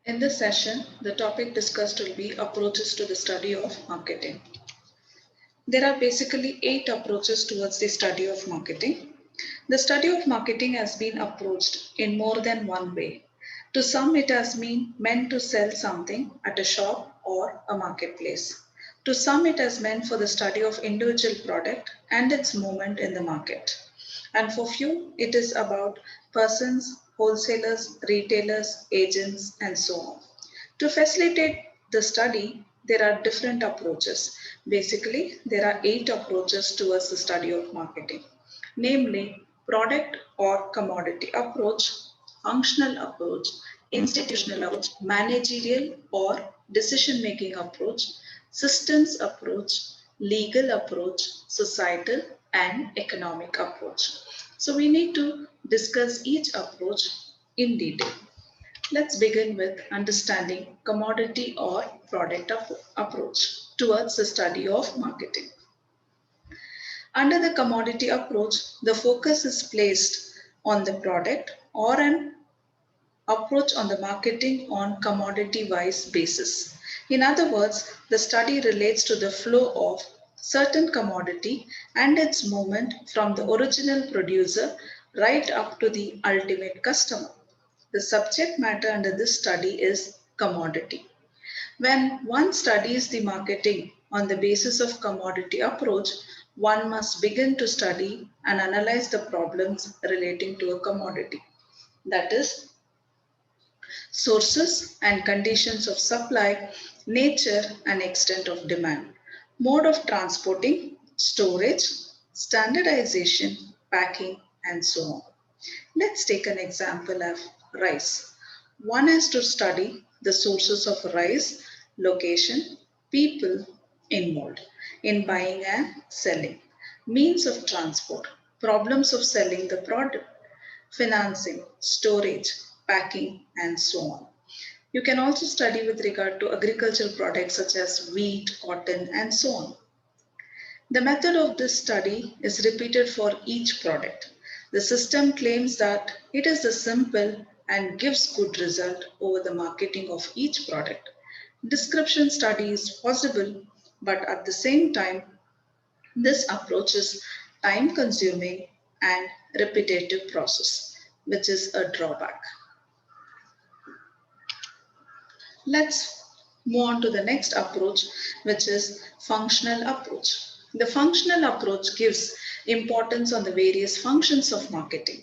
In this session, the topic discussed will be approaches to the study of marketing. There are basically 8 approaches towards the study of marketing. The study of marketing has been approached in more than one way. To some, it has been meant to sell something at a shop or a marketplace. To some, it has meant for the study of individual product and its movement in the market. And for few, it is about persons, wholesalers, retailers, agents, and so on. To facilitate the study, there are different approaches. Basically, there are 8 approaches towards the study of marketing, namely product or commodity approach, functional approach, institutional approach, managerial or decision making approach, systems approach, legal approach, societal and economic approach. So we need to discuss each approach in detail. Let's begin with understanding commodity or product approach towards the study of marketing. Under the commodity approach, the focus is placed on the product or an approach on the marketing on commodity wise basis. In other words, the study relates to the flow of certain commodity and its movement from the original producer right up to the ultimate customer. The subject matter under this study is commodity. When one studies the marketing on the basis of commodity approach, one must begin to study and analyze the problems relating to a commodity. That is, sources and conditions of supply, nature and extent of demand, mode of transporting, storage, standardization, packing, and so on. Let's take an example of rice. One has to study the sources of rice, location, people involved in buying and selling, means of transport, problems of selling the product, financing, storage, packing, and so on. You can also study with regard to agricultural products such as wheat, cotton, and so on. The method of this study is repeated for each product. The system claims that it is the simple and gives good result over the marketing of each product. Description study is possible, but at the same time, this approach is time consuming and repetitive process, which is a drawback. Let's move on to the next approach, which is functional approach. The functional approach gives importance on the various functions of marketing.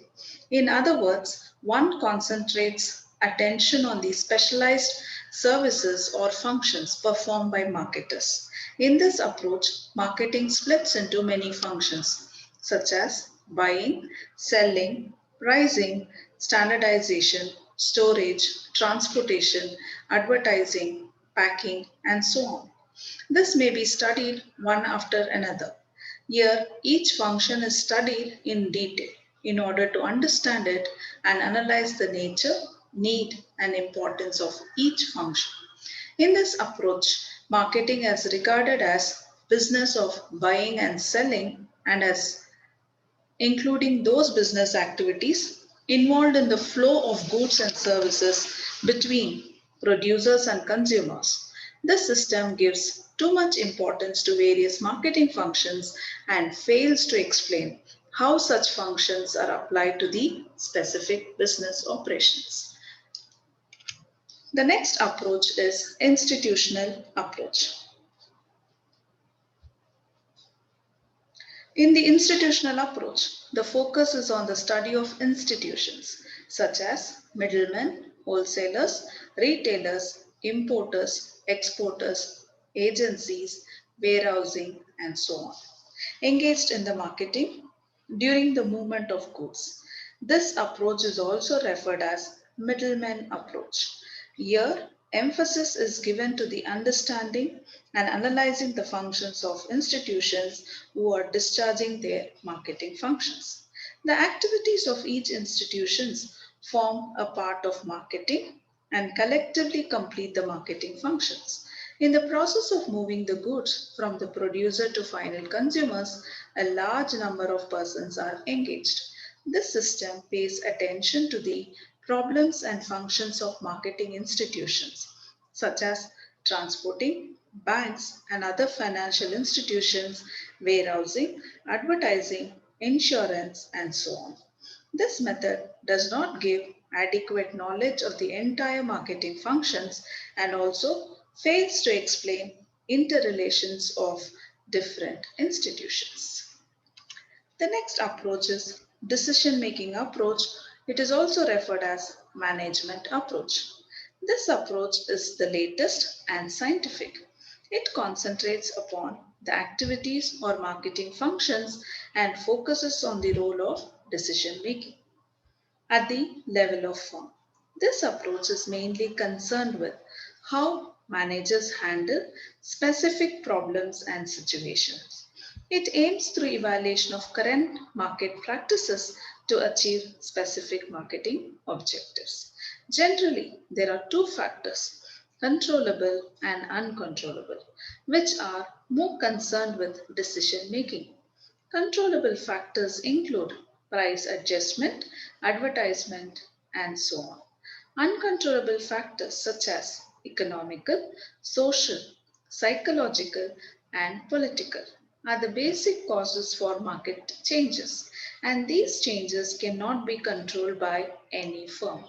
In other words, one concentrates attention on the specialized services or functions performed by marketers. In this approach, marketing splits into many functions such as buying, selling, pricing, standardization, storage, transportation, advertising, packing, and so on. This may be studied one after another. Here, each function is studied in detail in order to understand it and analyze the nature, need, and importance of each function. In this approach, marketing is regarded as business of buying and selling and as including those business activities involved in the flow of goods and services between producers and consumers. This system gives too much importance to various marketing functions and fails to explain how such functions are applied to the specific business operations. The next approach is institutional approach. In the institutional approach, the focus is on the study of institutions such as middlemen, wholesalers, retailers, importers, exporters, agencies, warehousing, and so on, engaged in the marketing during the movement of goods. This approach is also referred as middleman approach. Here, emphasis is given to the understanding and analyzing the functions of institutions who are discharging their marketing functions. The activities of each institutions form a part of marketing and collectively complete the marketing functions. In the process of moving the goods from the producer to final consumers, a large number of persons are engaged. This system pays attention to the problems and functions of marketing institutions, such as transporting, banks, and other financial institutions, warehousing, advertising, insurance, and so on. This method does not give adequate knowledge of the entire marketing functions and also fails to explain interrelations of different institutions. The next approach is decision making approach. It is also referred as management approach. This approach is the latest and scientific. It concentrates upon the activities or marketing functions and focuses on the role of decision making at the level of firm. This approach is mainly concerned with how managers handle specific problems and situations. It aims through evaluation of current market practices to achieve specific marketing objectives. Generally, there are two factors, controllable and uncontrollable, which are more concerned with decision making. Controllable factors include price adjustment, advertisement, and so on. Uncontrollable factors such as economical, social, psychological, and political are the basic causes for market changes, and these changes cannot be controlled by any firm.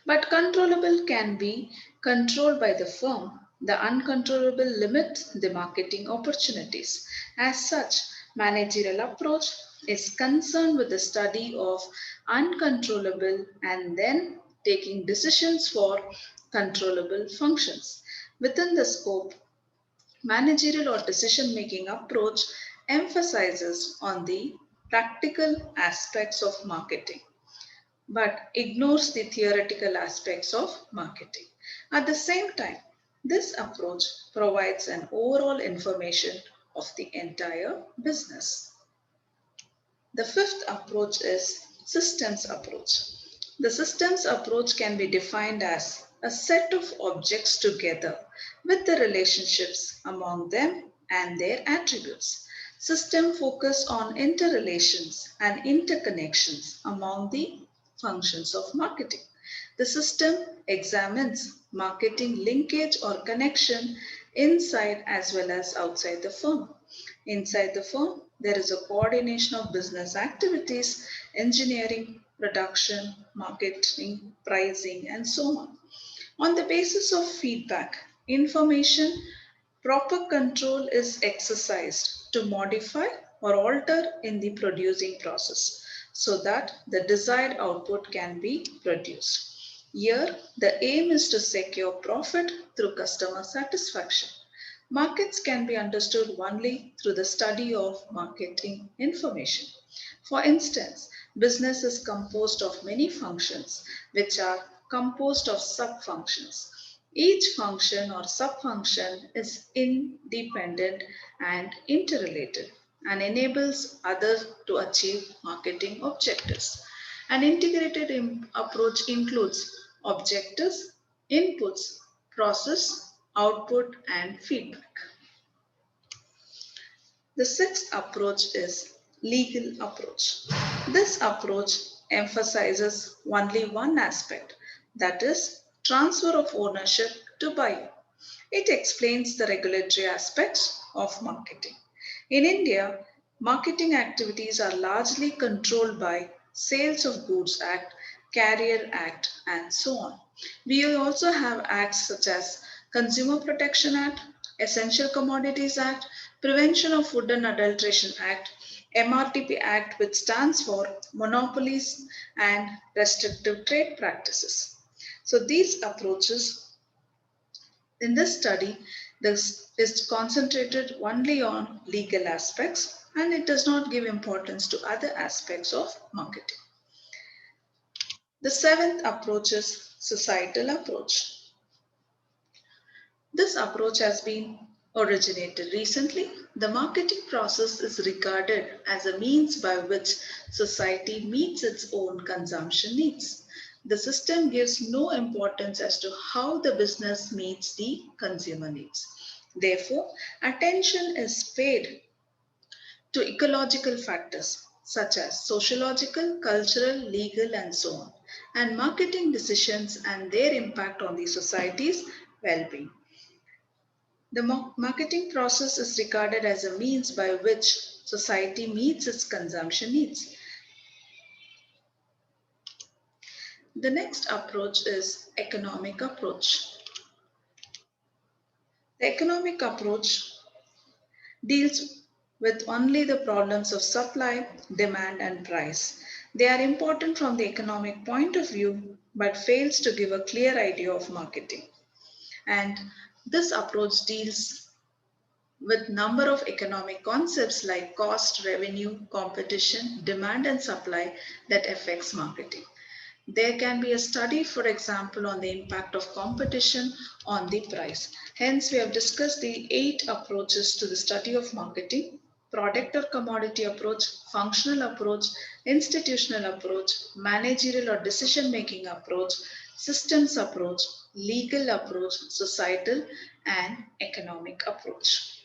But controllable can be controlled by the firm. The uncontrollable limits the marketing opportunities. As such, managerial approach is concerned with the study of uncontrollable and then taking decisions for controllable functions. Within the scope, managerial or decision making approach emphasizes on the practical aspects of marketing but ignores the theoretical aspects of marketing. At the same time, this approach provides an overall information of the entire business. The fifth approach is systems approach. The systems approach can be defined as a set of objects together with the relationships among them and their attributes. System focus on interrelations and interconnections among the functions of marketing. The system examines marketing linkage or connection inside as well as outside the firm. Inside the firm, there is a coordination of business activities, engineering, production, marketing, pricing, and so on. On the basis of feedback, information, proper control is exercised to modify or alter in the producing process so that the desired output can be produced. Here, the aim is to secure profit through customer satisfaction. Markets can be understood only through the study of marketing information. For instance, business is composed of many functions which are composed of sub-functions. Each function or sub-function is independent and interrelated and enables others to achieve marketing objectives. An integrated approach includes objectives, inputs, process, output, and feedback. The sixth approach is legal approach. This approach emphasizes only one aspect, that is transfer of ownership to buyer. It explains the regulatory aspects of marketing. In India, marketing activities are largely controlled by Sales of Goods Act, Carrier Act, and so on. We also have acts such as Consumer Protection Act, Essential Commodities Act, Prevention of Food and Adulteration Act, MRTP Act, which stands for Monopolies and Restrictive Trade Practices. So these approaches in this study, this is concentrated only on legal aspects and it does not give importance to other aspects of marketing. The seventh approach is societal approach. This approach has been originated recently. The marketing process is regarded as a means by which society meets its own consumption needs. The system gives no importance as to how the business meets the consumer needs. Therefore, attention is paid to ecological factors such as sociological, cultural, legal, and so on. and marketing decisions and their impact on the society's well-being. The marketing process is regarded as a means by which society meets its consumption needs. The next approach is economic approach. The economic approach deals with only the problems of supply, demand, and price. They are important from the economic point of view, but fails to give a clear idea of marketing. And this approach deals with number of economic concepts like cost, revenue, competition, demand, and supply that affects marketing. There can be a study, for example, on the impact of competition on the price. Hence, we have discussed the 8 approaches to the study of marketing: product or commodity approach, functional approach, institutional approach, managerial or decision-making approach, systems approach, legal approach, societal and economic approach.